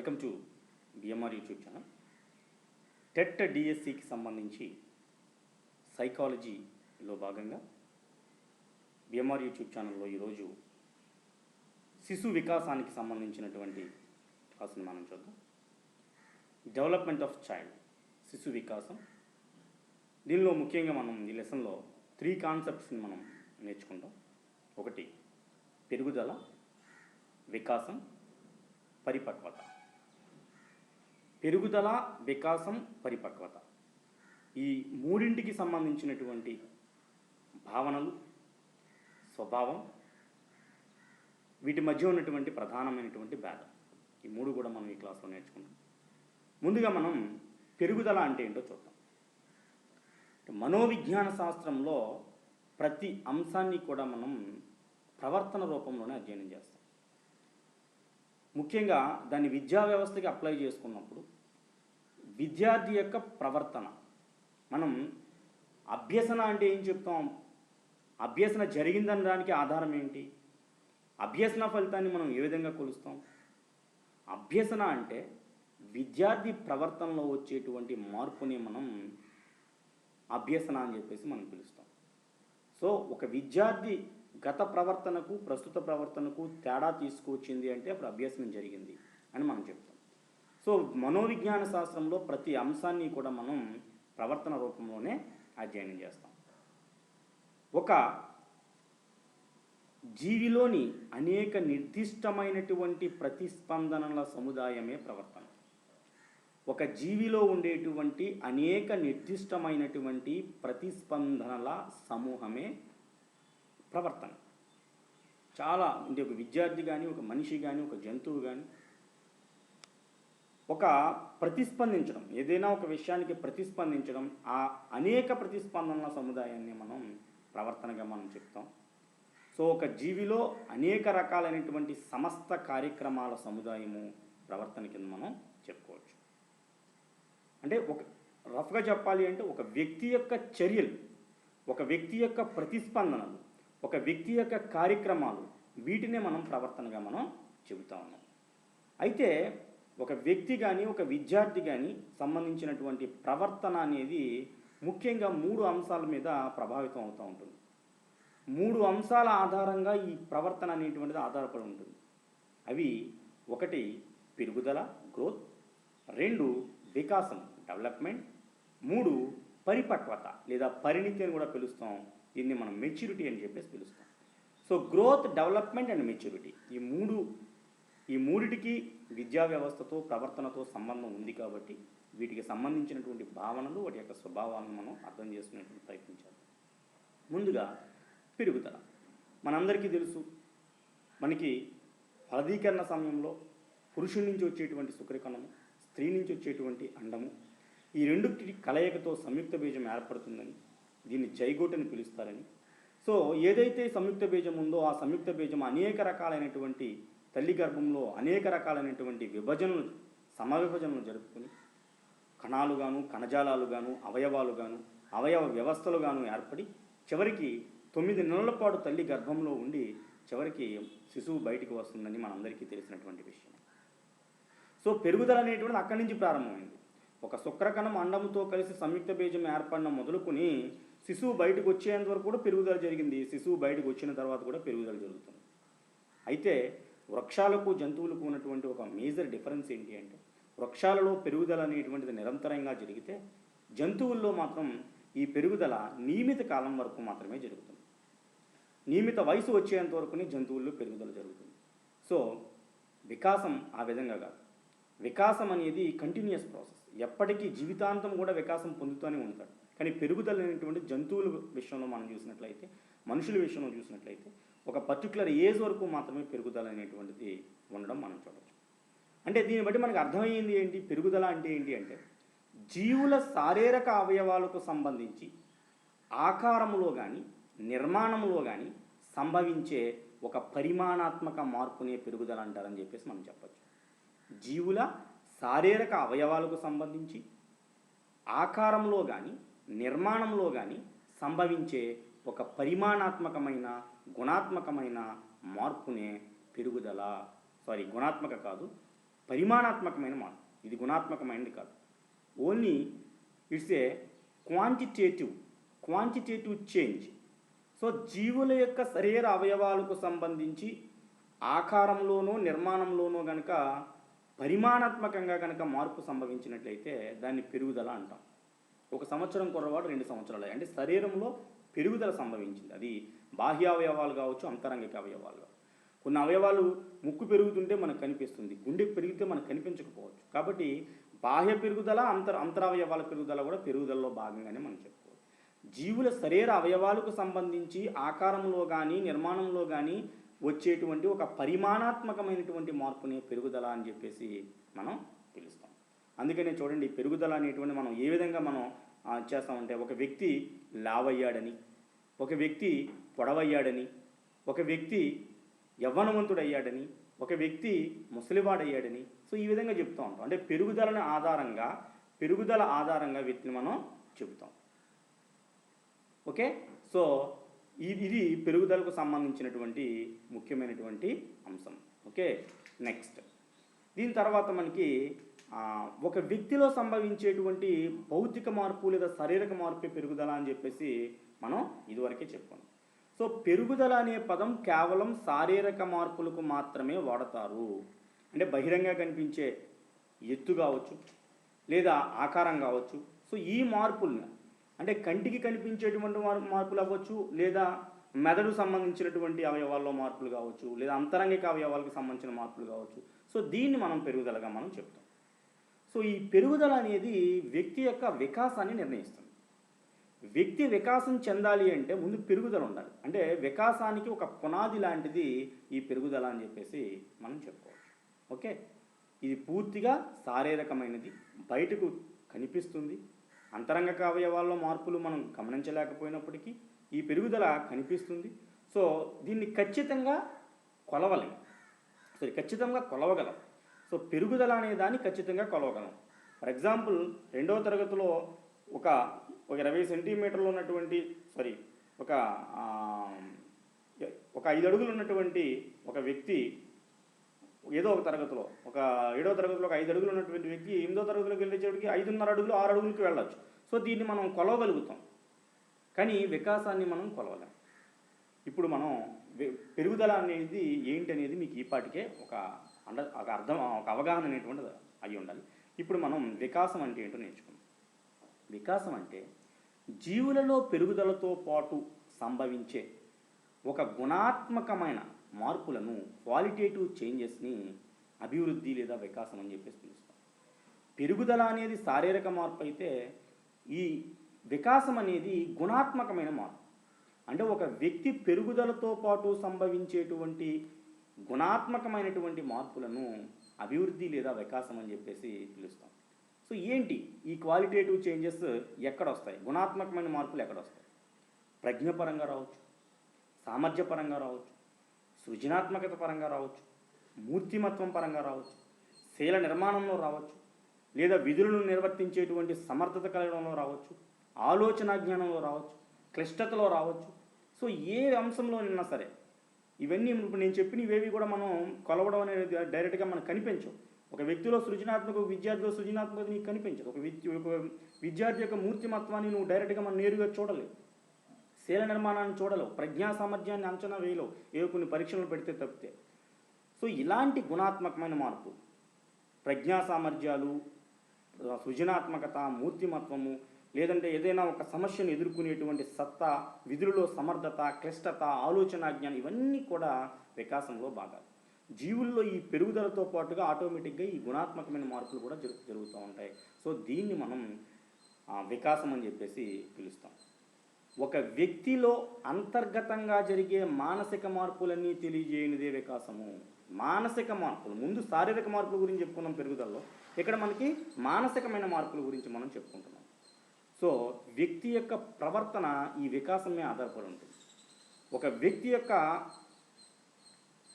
Welcome to BMR YouTube channel. TET డిఎస్సికి సంబంధించి సైకాలజీలో భాగంగా బిఎంఆర్ యూట్యూబ్ ఛానల్లో ఈరోజు శిశు వికాసానికి సంబంధించినటువంటి క్లాసుని మనం చూద్దాం. డెవలప్మెంట్ ఆఫ్ చైల్డ్, శిశు వికాసం. దీనిలో ముఖ్యంగా మనం ఈ లెసన్లో 3 కాన్సెప్ట్స్ని మనం నేర్చుకుంటాం. ఒకటి పెరుగుదల, వికాసం, పరిపక్వత. పెరుగుదల, వికాసం, పరిపక్వత, ఈ మూడింటికి సంబంధించినటువంటి భావనలు, స్వభావం, వీటి మధ్య ఉన్నటువంటి ప్రధానమైనటువంటి భేదం, ఈ మూడు కూడా మనం ఈ క్లాస్లో నేర్చుకుంటాం. ముందుగా మనం పెరుగుదల అంటే ఏంటో చూద్దాం. మనోవిజ్ఞాన శాస్త్రంలో ప్రతి అంశాన్ని కూడా మనం ప్రవర్తన రూపంలోనే అధ్యయనం చేస్తాం. ముఖ్యంగా దాన్ని విద్యా వ్యవస్థకి అప్లై చేసుకున్నప్పుడు విద్యార్థి యొక్క ప్రవర్తన, మనం అభ్యసన అంటే ఏం చెప్తాం, అభ్యసన జరిగిందనడానికి ఆధారం ఏంటి, అభ్యసన ఫలితాన్ని మనం ఏ విధంగా కొలుస్తాం. అభ్యసన అంటే విద్యార్థి ప్రవర్తనలో వచ్చేటువంటి మార్పుని మనం అభ్యసన అని చెప్పేసి మనం పిలుస్తాం. సో ఒక విద్యార్థి గత ప్రవర్తనకు ప్రస్తుత ప్రవర్తనకు తేడా తీసుకువచ్చింది అంటే అప్పుడు అభ్యసనం జరిగింది అని మనం చెప్తాం. సో మనోవిజ్ఞాన శాస్త్రంలో ప్రతి అంశాన్ని కూడా మనం ప్రవర్తన రూపంలోనే అధ్యయనం చేస్తాం. ఒక జీవిలోని అనేక నిర్దిష్టమైనటువంటి ప్రతిస్పందనల సముదాయమే ప్రవర్తన. ఒక జీవిలో ఉండేటువంటి అనేక నిర్దిష్టమైనటువంటి ప్రతిస్పందనల సమూహమే ప్రవర్తన. చాలా అంటే ఒక విద్యార్థి కానీ, ఒక మనిషి కానీ, ఒక జంతువు కానీ ఒక ప్రతిస్పందించడం, ఏదైనా ఒక విషయానికి ప్రతిస్పందించడం, ఆ అనేక ప్రతిస్పందనల సముదాయాన్ని మనం ప్రవర్తనగా మనం చెప్తాం. సో ఒక జీవిలో అనేక రకాలైనటువంటి సమస్త కార్యక్రమాల సముదాయము ప్రవర్తన కింద మనం చెప్పుకోవచ్చు. అంటే ఒక రఫ్గా చెప్పాలి అంటే ఒక వ్యక్తి యొక్క చర్యలు, ఒక వ్యక్తి యొక్క ప్రతిస్పందనలు, ఒక వ్యక్తి యొక్క కార్యక్రమాలు, వీటినే మనం ప్రవర్తనగా మనం చెబుతా ఉన్నాం. అయితే ఒక వ్యక్తి కానీ, ఒక విద్యార్థి కానీ సంబంధించినటువంటి ప్రవర్తన అనేది ముఖ్యంగా 3 అంశాల మీద ప్రభావితం అవుతూ ఉంటుంది. 3 అంశాల ఆధారంగా ఈ ప్రవర్తన అనేటువంటిది ఆధారపడి ఉంటుంది. అవి 1 పెరుగుదల, గ్రోత్, 2 వికాసం, డెవలప్మెంట్, 3 పరిపక్వత లేదా పరిణితి అని కూడా పిలుస్తాం. దీన్ని మనం మెచ్యూరిటీ అని చెప్పేసి పిలుస్తాం. So growth, development and maturity, ఈ మూడిటికి విద్యా వ్యవస్థతో ప్రవర్తనతో సంబంధం ఉంది. కాబట్టి వీటికి సంబంధించినటువంటి భావనలు, వాటి యొక్క స్వభావాలను మనం అర్థం చేసుకునేటువంటి ప్రయత్నించాలి. ముందుగా పెరుగుదల. మనందరికీ తెలుసు, మనకి ఫలదీకరణ సమయంలో పురుషుడి నుంచి వచ్చేటువంటి శుక్రకణము, స్త్రీ నుంచి వచ్చేటువంటి అండము, ఈ రెండుకి కలయికతో సంయుక్త బీజం ఏర్పడుతుందని, దీన్ని జైగోట్ అని పిలుస్తారని. సో ఏదైతే సంయుక్త బీజం ఉందో ఆ సంయుక్త బీజం అనేక రకాలైనటువంటి తల్లి గర్భంలో అనేక రకాలైనటువంటి విభజనలు, సమవిభజనలు జరుపుకొని కణాలుగాను, కణజాలాలుగాను, అవయవాలుగాను, అవయవ వ్యవస్థలుగాను ఏర్పడి చివరికి 9 నెలల పాటు తల్లి గర్భంలో ఉండి చివరికి శిశువు బయటికి వస్తుందని మనందరికీ తెలిసినటువంటి విషయం. సో పెరుగుదల అనేటువంటిది అక్కడి నుంచి ప్రారంభమైంది. ఒక శుక్రకణం అండముతో కలిసి సంయుక్త బీజం ఏర్పడిన మొదలుకొని శిశువు బయటకు వచ్చేంత వరకు కూడా పెరుగుదల జరిగింది. శిశువు బయటకు వచ్చిన తర్వాత కూడా పెరుగుదల జరుగుతుంది. అయితే వృక్షాలకు, జంతువులకు ఉన్నటువంటి ఒక మేజర్ డిఫరెన్స్ ఏంటి అంటే, వృక్షాలలో పెరుగుదల అనేటువంటిది నిరంతరంగా జరిగితే జంతువుల్లో మాత్రం ఈ పెరుగుదల నియమిత కాలం వరకు మాత్రమే జరుగుతుంది. నియమిత వయసు వచ్చేంత వరకునే జంతువుల్లో పెరుగుదల జరుగుతుంది. సో వికాసం ఆ విధంగా కాదు. వికాసం అనేది కంటిన్యూస్ ప్రాసెస్, ఎప్పటికీ జీవితాంతం కూడా వికాసం పొందుతూనే ఉంటాడు. కానీ పెరుగుదల అనేటువంటి జంతువుల విషయంలో మనం చూసినట్లయితే, మనుషుల విషయంలో చూసినట్లయితే ఒక పర్టికులర్ ఏజ్ వరకు మాత్రమే పెరుగుదల అనేటువంటిది ఉండడం మనం చూడవచ్చు. అంటే దీన్ని బట్టి మనకు అర్థమయ్యింది ఏంటి, పెరుగుదల అంటే ఏంటి అంటే జీవుల శారీరక అవయవాలకు సంబంధించి ఆకారంలో కానీ, నిర్మాణంలో కానీ సంభవించే ఒక పరిమాణాత్మక మార్పునే పెరుగుదల అంటారని చెప్పేసి మనం చెప్పచ్చు. జీవుల శారీరక అవయవాలకు సంబంధించి ఆకారంలో కానీ, నిర్మాణంలో కానీ సంభవించే ఒక పరిమాణాత్మకమైన, గుణాత్మకమైన మార్పునే పెరుగుదల, గుణాత్మక కాదు, పరిమాణాత్మకమైన మార్పు, ఇది గుణాత్మకమైనది కాదు. Only it's a quantitative change. So జీవుల యొక్క శరీర అవయవాలకు సంబంధించి ఆకారంలోనూ నిర్మాణంలోనూ కనుక పరిమాణాత్మకంగా కనుక మార్పు సంభవించినట్లయితే దాన్ని పెరుగుదల అంటాం. 1 సంవత్సరం కుర్రవాడు 2 సంవత్సరాలు అంటే శరీరంలో పెరుగుదల సంభవించింది. అది బాహ్య అవయవాలు కావచ్చు, అంతరంగిక అవయవాలు కావచ్చు. కొన్ని అవయవాలు ముక్కు పెరుగుతుంటే మనకు కనిపిస్తుంది, గుండె పెరిగితే మనకు కనిపించకపోవచ్చు. కాబట్టి బాహ్య పెరుగుదల, అంతరవయవాల పెరుగుదల కూడా పెరుగుదలలో భాగంగానే మనం చెప్పుకోవచ్చు. జీవుల శరీర అవయవాలకు సంబంధించి ఆకారంలో కానీ నిర్మాణంలో కానీ వచ్చేటువంటి ఒక పరిమాణాత్మకమైనటువంటి మార్పుని పెరుగుదల అని చెప్పేసి మనం పిలుస్తాం. అందుకనే చూడండి, పెరుగుదల అనేటువంటి మనం ఏ విధంగా మనం చేస్తామంటే, ఒక వ్యక్తి లావయ్యాడని, ఒక వ్యక్తి పొడవయ్యాడని, ఒక వ్యక్తి యవ్వనవంతుడయ్యాడని, ఒక వ్యక్తి ముసలివాడయ్యాడని, సో ఈ విధంగా చెప్తూ ఉంటాం. అంటే పెరుగుదల ఆధారంగా వ్యక్తిని మనం చెబుతాం. ఓకే, సో ఇది పెరుగుదలకు సంబంధించినటువంటి ముఖ్యమైనటువంటి అంశం. ఓకే, నెక్స్ట్ దీని తర్వాత మనకి ఒక వ్యక్తిలో సంభవించేటువంటి భౌతిక మార్పు లేదా శారీరక మార్పే పెరుగుదల అని చెప్పేసి మనం ఇదివరకే చెప్పుకున్నాం. సో పెరుగుదల అనే పదం కేవలం శారీరక మార్పులకు మాత్రమే వాడతారు. అంటే బహిరంగంగా కనిపించే ఎత్తు కావచ్చు లేదా ఆకారం కావచ్చు. సో ఈ మార్పులను అంటే కంటికి కనిపించేటువంటి మార్పులు అవ్వచ్చు, లేదా మెదడు సంబంధించినటువంటి అవయవాల్లో మార్పులు కావచ్చు, లేదా అంతరంగిక అవయవాలకు సంబంధించిన మార్పులు కావచ్చు. సో దీన్ని మనం పెరుగుదలగా మనం చెప్తాం. సో ఈ పెరుగుదల అనేది వ్యక్తి యొక్క వికాసాన్ని నిర్ణయిస్తుంది. వ్యక్తి వికాసం చెందాలి అంటే ముందు పెరుగుదల ఉండాలి. అంటే వికాసానికి ఒక పునాది లాంటిది ఈ పెరుగుదల అని చెప్పేసి మనం చెప్పుకోవచ్చు. ఓకే, ఇది పూర్తిగా శారీరకమైనది, బయటకు కనిపిస్తుంది. అంతరంగక అవయవాల్లో మార్పులు మనం గమనించలేకపోయినప్పటికీ ఈ పెరుగుదల కనిపిస్తుంది. సో దీన్ని ఖచ్చితంగా కొలవగలం. సో పెరుగుదల అనే దాన్ని ఖచ్చితంగా కొలవగలం. ఫర్ ఎగ్జాంపుల్, 2వ తరగతిలో ఒక 20 సెంటీమీటర్లు ఉన్నటువంటి ఒక 5 అడుగులు ఉన్నటువంటి ఒక వ్యక్తి ఏదో ఒక తరగతిలో, ఒక 7వ తరగతిలో ఒక 5 అడుగులు ఉన్నటువంటి వ్యక్తి 8వ తరగతిలోకి వెళ్ళేటప్పటికి 5.5 అడుగులు 6 అడుగులకి వెళ్ళచ్చు. సో దీన్ని మనం కొలవగలుగుతాం, కానీ వికాసాన్ని మనం కొలవలేం. ఇప్పుడు మనం పెరుగుదల అనేది ఏంటి అనేది మీకు ఈపాటికే ఒక అవగాహన అనేటువంటిది అయి ఉండాలి. ఇప్పుడు మనం వికాసం అంటే ఏంటో నేర్చుకుందాం. వికాసం అంటే జీవులలో పెరుగుదలతో పాటు సంభవించే ఒక గుణాత్మకమైన మార్పులను, క్వాలిటేటివ్ చేంజెస్ని అభివృద్ధి లేదా వికాసం అని చెప్పేసి పిలుస్తాం. పెరుగుదల అనేది శారీరక మార్పు అయితే, ఈ వికాసం అనేది గుణాత్మకమైన మార్పు. అంటే ఒక వ్యక్తి పెరుగుదలతో పాటు సంభవించేటువంటి గుణాత్మకమైనటువంటి మార్పులను అభివృద్ధి లేదా వికాసం అని చెప్పేసి పిలుస్తాం. సో ఏంటి ఈ క్వాలిటేటివ్ చేంజెస్ ఎక్కడ వస్తాయి? గుణాత్మకమైన మార్పులు ఎక్కడ వస్తాయి? ప్రజ్ఞపరంగా రావచ్చు, సామర్థ్యపరంగా రావచ్చు, సృజనాత్మకత పరంగా రావచ్చు, మూర్తిమత్వం పరంగా రావచ్చు, శీల నిర్మాణంలో రావచ్చు, లేదా విధులను నిర్వర్తించేటువంటి సమర్థత కలగడంలో రావచ్చు, ఆలోచన జ్ఞానంలో రావచ్చు, క్లిష్టతలో రావచ్చు. సో ఏ అంశంలో నిన్నా సరే ఇవన్నీ ఇప్పుడు నేను చెప్పిన ఇవేవి కూడా మనం కొలవడం అనేది డైరెక్ట్గా మనకు కనిపించవు. ఒక వ్యక్తిలో సృజనాత్మక, విద్యార్థిలో సృజనాత్మకత నీకు కనిపించదు. ఒక విద్యార్థి యొక్క మూర్తిమత్వాన్ని నువ్వు డైరెక్ట్గా మనం నేరుగా చూడలేవు, శీల నిర్మాణాన్ని చూడలేవు, ప్రజ్ఞా సామర్థ్యాన్ని అంచనా వేయలేవు, ఏవో కొన్ని పరీక్షలు పెడితే తప్పితే. సో ఇలాంటి గుణాత్మకమైన మార్పు, ప్రజ్ఞా సామర్థ్యాలు, సృజనాత్మకత, మూర్తిమత్వము, లేదంటే ఏదైనా ఒక సమస్యను ఎదుర్కొనేటువంటి సత్తా, విధులలో సమర్థత, క్లిష్టత, ఆలోచన జ్ఞానం, ఇవన్నీ కూడా వికాసంలో భాగాలు. జీవుల్లో ఈ పెరుగుదలతో పాటుగా ఆటోమేటిక్గా ఈ గుణాత్మకమైన మార్పులు కూడా జరుగుతూ ఉంటాయి. సో దీన్ని మనం వికాసం అని చెప్పేసి పిలుస్తాం. ఒక వ్యక్తిలో అంతర్గతంగా జరిగే మానసిక మార్పులన్నీ తెలియజేయనిదే వికాసము. మానసిక మార్పులు, ముందు శారీరక మార్పుల గురించి చెప్పుకున్నాం పెరుగుదలలో, ఇక్కడ మనకి మానసికమైన మార్పుల గురించి మనం చెప్పుకుంటున్నాం. సో వ్యక్తి యొక్క ప్రవర్తన ఈ వికాసమే ఆధారపడి ఉంటుంది. ఒక వ్యక్తి యొక్క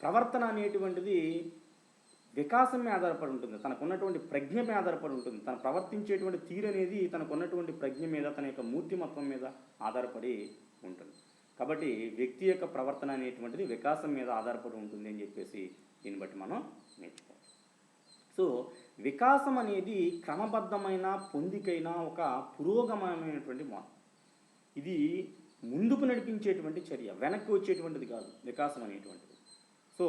ప్రవర్తన అనేటువంటిది వికాసమే ఆధారపడి ఉంటుంది, తనకున్నటువంటి ప్రజ్ఞ మీద ఆధారపడి ఉంటుంది. తను ప్రవర్తించేటువంటి తీరు అనేది తనకున్నటువంటి ప్రజ్ఞ మీద, తన యొక్క మూర్తిమత్వం మీద ఆధారపడి ఉంటుంది. కాబట్టి వ్యక్తి యొక్క ప్రవర్తన అనేటువంటిది వికాసం మీద ఆధారపడి ఉంటుంది అని చెప్పేసి దీన్ని బట్టి మనం నేర్చుకోవాలి. సో సో వికాసం అనేది క్రమబద్ధమైన పొందికైన ఒక పురోగమనమైనటువంటి మార్పు. ఇది ముందుకు నడిపించేటువంటి చర్య, వెనక్కి వచ్చేటువంటిది కాదు వికాసం అనేటువంటిది. సో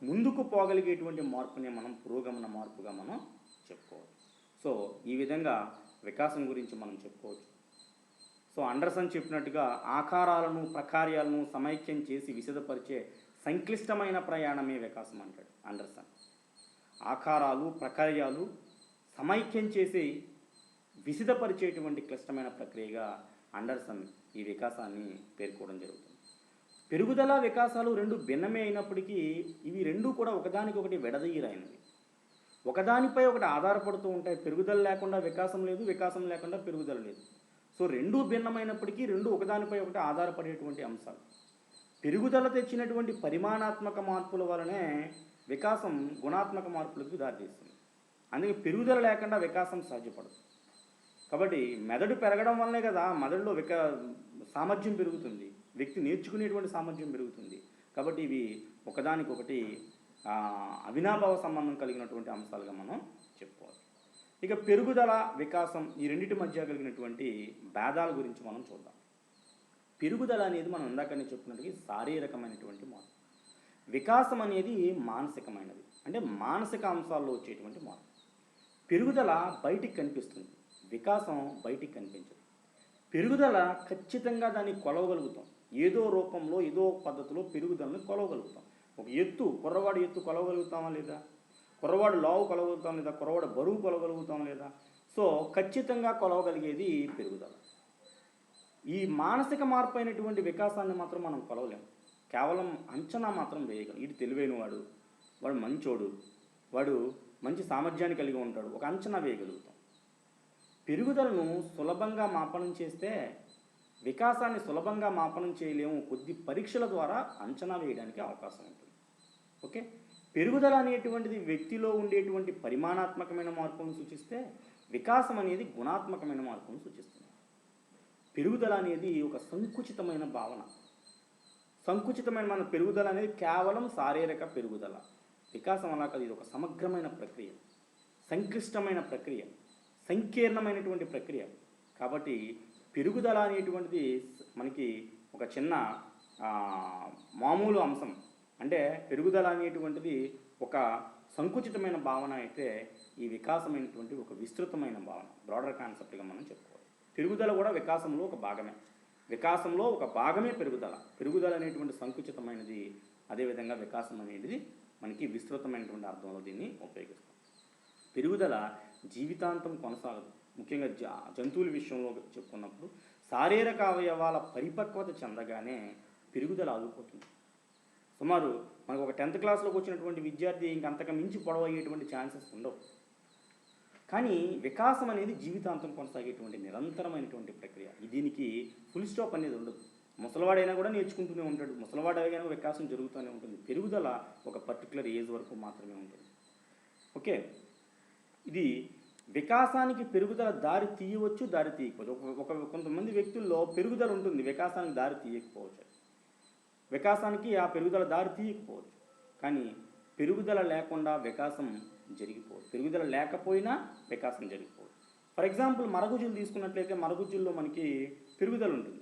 ముందుకు పోగలిగేటువంటి మార్పునే మనం పురోగమన మార్పుగా మనం చెప్పుకోవచ్చు. సో ఈ విధంగా వికాసం గురించి మనం చెప్పుకోవచ్చు. సో అండర్సన్ చెప్పినట్టుగా ఆకారాలను ప్రకార్యాలను సమైక్యం చేసి విశదపరిచే సంక్లిష్టమైన ప్రయాణమే వికాసం అంటాడు అండర్సన్. ఆకారాలు ప్రకార్యాలు సమైక్యం చేసి విశదపరిచేటువంటి క్లిష్టమైన ప్రక్రియగా అండర్సన్ ఈ వికాసాన్ని పేర్కోవడం జరుగుతుంది. పెరుగుదల వికాసాలు రెండు భిన్నమే అయినప్పటికీ ఇవి రెండూ కూడా ఒకదానికొకటి విడదీయరైనవి, ఒకదానిపై ఒకటి ఆధారపడుతూ ఉంటాయి. పెరుగుదల లేకుండా వికాసం లేదు, వికాసం లేకుండా పెరుగుదల లేదు. సో రెండూ భిన్నమైనప్పటికీ రెండు ఒకదానిపై ఒకటి ఆధారపడేటువంటి అంశాలు. పెరుగుదల తెచ్చినటువంటి పరిమాణాత్మక మార్పుల వలనే వికాసం గుణాత్మక మార్పులకు దారితీస్తుంది. అందుకే పెరుగుదల లేకుండా వికాసం సాధ్యపడదు. కాబట్టి మెదడు పెరగడం వల్లనే కదా మెదడులో సామర్థ్యం పెరుగుతుంది, వ్యక్తి నేర్చుకునేటువంటి సామర్థ్యం పెరుగుతుంది. కాబట్టి ఇవి ఒకదానికొకటి అవినాభావ సంబంధం కలిగినటువంటి అంశాలుగా మనం చెప్పుకోవాలి. ఇక పెరుగుదల వికాసం ఈ రెండింటి మధ్య కలిగినటువంటి భేదాల గురించి మనం చూద్దాం. పెరుగుదల అనేది మనం ఇందాకనే చెప్పుకున్నట్టుగా శారీరకమైనటువంటి మార్పు. వికాసం అనేది మానసికమైనది, అంటే మానసిక అంశాల్లో వచ్చేటువంటి మార్పు. పెరుగుదల బయటికి కనిపిస్తుంది, వికాసం బయటికి కనిపించదు. పెరుగుదల ఖచ్చితంగా దాన్ని కొలవగలుగుతాం, ఏదో రూపంలో ఏదో పద్ధతిలో పెరుగుదలను కొలవగలుగుతాం. ఒక కుర్రవాడు ఎత్తు కొలవగలుగుతామా లేదా, కుర్రవాడు లావు కొలవగలుగుతాం లేదా, కుర్రవాడు బరువు కొలవగలుగుతాం లేదా. సో ఖచ్చితంగా కొలవగలిగేది పెరుగుదల. ఈ మానసిక మార్పు అయినటువంటి వికాసాన్ని మాత్రం మనం కొలవలేము, కేవలం అంచనా మాత్రం వేయగలం. ఇటు తెలివైన వాడు, వాడు మంచోడు, వాడు మంచి సామర్థ్యాన్ని కలిగి ఉంటాడు, ఒక అంచనా వేయగలుగుతాం. పెరుగుదలను సులభంగా మాపనం చేస్తే వికాసాన్ని సులభంగా మాపనం చేయలేము, కొద్ది పరీక్షల ద్వారా అంచనా వేయడానికి అవకాశం ఉంటుంది. ఓకే, పెరుగుదల అనేటువంటిది వ్యక్తిలో ఉండేటువంటి పరిమాణాత్మకమైన మార్పును సూచిస్తే వికాసం అనేది గుణాత్మకమైన మార్పును సూచిస్తుంది. పెరుగుదల అనేది ఒక సంకుచితమైన భావన. సంకుచితమైన మన పెరుగుదల అనేది కేవలం శారీరక పెరుగుదల. వికాసం అలా కాదు, ఇది ఒక సమగ్రమైన ప్రక్రియ, సంక్లిష్టమైన ప్రక్రియ, సంకీర్ణమైనటువంటి ప్రక్రియ. కాబట్టి పెరుగుదల అనేటువంటిది మనకి ఒక చిన్న మామూలు అంశం. అంటే పెరుగుదల అనేటువంటిది ఒక సంకుచితమైన భావన అయితే ఈ వికాసమైనటువంటి ఒక విస్తృతమైన భావన, బ్రాడర్ కాన్సెప్ట్గా మనం చెప్పుకోవాలి. పెరుగుదల కూడా వికాసంలో ఒక భాగమే, వికాసంలో ఒక భాగమే పెరుగుదల. పెరుగుదల అనేటువంటి సంకుచితమైనది, అదేవిధంగా వికాసం అనేది మనకి విస్తృతమైనటువంటి అర్థంలో దీన్ని ఉపయోగిస్తాం. పెరుగుదల జీవితాంతం కొనసాగదు. ముఖ్యంగా జంతువుల విషయంలో చెప్పుకున్నప్పుడు శారీరక అవయవాల పరిపక్వత చెందగానే పెరుగుదల ఆగిపోతుంది. సుమారు మనకు ఒక 10th క్లాస్లోకి వచ్చినటువంటి విద్యార్థి ఇంకంతకు మించి పొడవయ్యేటువంటి ఛాన్సెస్ ఉండవు. కానీ వికాసం అనేది జీవితాంతం కొనసాగేటువంటి నిరంతరమైనటువంటి ప్రక్రియ. దీనికి ఫుల్ స్టాప్ అనేది ఉండదు. ముసలివాడైనా కూడా నేర్చుకుంటూనే ఉంటాడు, ముసలివాడైనా వికాసం జరుగుతూనే ఉంటుంది. పెరుగుదల ఒక పర్టికులర్ ఏజ్ వరకు మాత్రమే ఉంటుంది. ఓకే, ఇది వికాసానికి పెరుగుదల దారి తీయవచ్చు, దారి తీయకపోవచ్చు. కొంతమంది వ్యక్తుల్లో పెరుగుదల ఉంటుంది, వికాసానికి దారి తీయకపోవచ్చు. వికాసానికి ఆ పెరుగుదల దారి తీయకపోవచ్చు, కానీ పెరుగుదల లేకుండా వికాసం జరిగిపోవచ్చు. పెరుగుదల లేకపోయినా వికాసం జరిగిపోవచ్చు. ఫర్ ఎగ్జాంపుల్ మరగుజ్జులు తీసుకున్నట్లయితే మరగుజ్జుల్లో మనకి పెరుగుదల ఉంటుంది,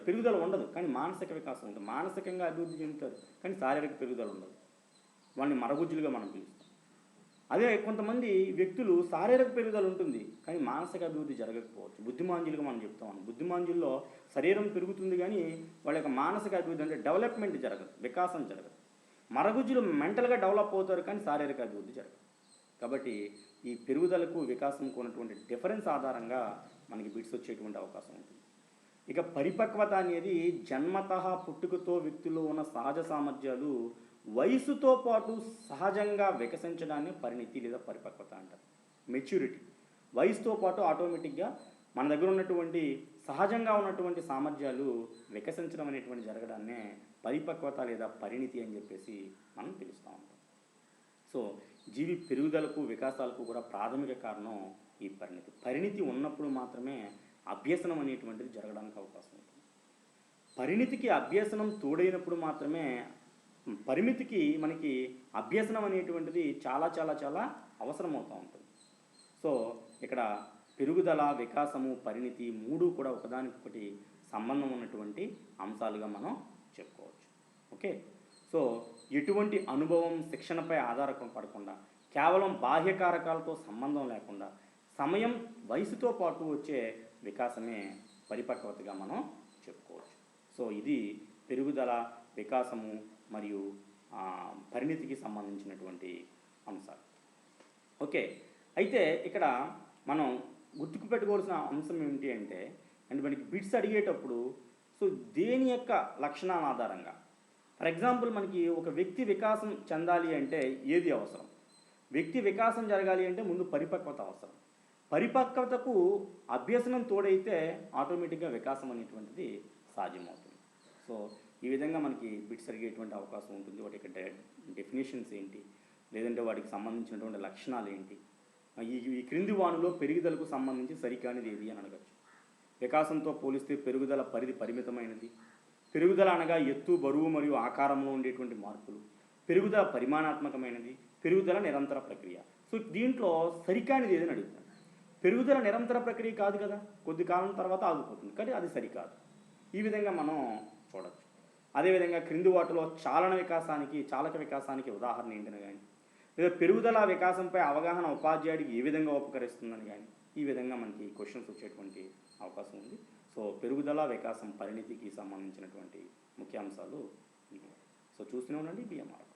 పెరుగుదల ఉండదు, కానీ మానసిక వికాసం ఉంటుంది. మానసికంగా అభివృద్ధి చెందుతారు, కానీ శారీరక పెరుగుదల ఉండదు. వాళ్ళని మరగుజ్జులుగా మనం పిలుస్తాం. అదే కొంతమంది వ్యక్తులు శారీరక పెరుగుదల ఉంటుంది, కానీ మానసిక అభివృద్ధి జరగకపోవచ్చు. బుద్ధిమాంద్యులుగా మనం చెప్తాం. బుద్ధిమాంద్యుల్లో శరీరం పెరుగుతుంది, కానీ వాళ్ళ యొక్క మానసిక అభివృద్ధి అంటే డెవలప్మెంట్ జరగదు, వికాసం జరగదు. మరగుజ్జులు మెంటల్గా డెవలప్ అవుతారు, కానీ శారీరక అభివృద్ధి జరగదు. కాబట్టి ఈ పెరుగుదలకు వికాసంకు ఉన్నటువంటి డిఫరెన్స్ ఆధారంగా మనకి బిట్స్ వచ్చేటువంటి అవకాశం ఉంటుంది. ఇక పరిపక్వత అనేది జన్మతః పుట్టుకతో వ్యక్తిలో ఉన్న సహజ సామర్థ్యాలు వయసుతో పాటు సహజంగా వికసించడాన్ని పరిణితి లేదా పరిపక్వత అంటారు. మెచ్యూరిటీ, వయసుతో పాటు ఆటోమేటిక్గా మన దగ్గర ఉన్నటువంటి సహజంగా ఉన్నటువంటి సామర్థ్యాలు వికసించడం అనేటువంటి జరగడాన్నే పరిపక్వత లేదా పరిణితి అని చెప్పేసి మనం పిలుస్తూ ఉంటాం. సో జీవి పెరుగుదలకు వికాసాలకు కూడా ప్రాథమిక కారణం ఈ పరిణితి. పరిణితి ఉన్నప్పుడు మాత్రమే అభ్యసనం అనేటువంటిది జరగడానికి అవకాశం ఉంటుంది. పరిణితికి అభ్యసనం తోడైనప్పుడు మాత్రమే పరిమితికి మనకి అభ్యసనం అనేటువంటిది చాలా చాలా చాలా అవసరమవుతూ ఉంటుంది. సో ఇక్కడ పెరుగుదల, వికాసము, పరిణితి మూడు కూడా ఒకదానికొకటి సంబంధం ఉన్నటువంటి అంశాలుగా మనం చెప్పుకోవచ్చు. ఓకే, సో ఎటువంటి అనుభవం, శిక్షణపై ఆధారపడకుండా కేవలం బాహ్య కారకాలతో సంబంధం లేకుండా సమయం, వయసుతో పాటు వచ్చే వికాసమే పరిపక్వతగా మనం చెప్పుకోవచ్చు. సో ఇది పెరుగుదల, వికాసము మరియు పరిణితికి సంబంధించినటువంటి అంశాలు. ఓకే, అయితే ఇక్కడ మనం గుర్తుకు పెట్టుకోవాల్సిన అంశం ఏమిటి అంటే మనకి బిట్స్ అడిగేటప్పుడు సో దేని యొక్క లక్షణాల ఆధారంగా, ఫర్ ఎగ్జాంపుల్ మనకి ఒక వ్యక్తి వికాసం చెందాలి అంటే ఏది అవసరం? వ్యక్తి వికాసం జరగాలి అంటే ముందు పరిపక్వత అవసరం. పరిపక్వతకు అభ్యసనం తోడైతే ఆటోమేటిక్గా వికాసం అనేటువంటిది సాధ్యమవుతుంది. సో ఈ విధంగా మనకి బిట్స్ అడిగేటువంటి అవకాశం ఉంటుంది. వాటి యొక్క డెఫినేషన్స్ ఏంటి, లేదంటే వాటికి సంబంధించినటువంటి లక్షణాలు ఏంటి, ఈ క్రింది వానులో పెరుగుదలకు సంబంధించి సరికానిది ఏది అని అడగచ్చు. వికాసంతో పోలిస్తే పెరుగుదల పరిధి పరిమితమైనది. పెరుగుదల అనగా ఎత్తు, బరువు మరియు ఆకారంలో ఉండేటువంటి మార్పులు. పెరుగుదల పరిమాణాత్మకమైనది. పెరుగుదల నిరంతర ప్రక్రియ. సో దీంట్లో సరికానిది ఏదని అడుగుతాను. పెరుగుదల నిరంతర ప్రక్రియ కాదు కదా, కొద్ది కాలం తర్వాత ఆగిపోతుంది, కానీ అది సరికాదు. ఈ విధంగా మనం చూడవచ్చు. అదేవిధంగా క్రింది వాటిలో చాలక వికాసానికి ఉదాహరణ ఏంటని కానీ, లేదా పెరుగుదల వికాసంపై అవగాహన ఉపాధ్యాయుడికి ఏ విధంగా ఉపకరిస్తుందని కానీ, ఈ విధంగా మనకి క్వశ్చన్స్ వచ్చేటువంటి అవకాశం ఉంది. సో పెరుగుదల, వికాసం, పరిణితికి సంబంధించినటువంటి ముఖ్యాంశాలు ఇవి. సో చూస్తూనే ఉండండి బిఎంఆర్.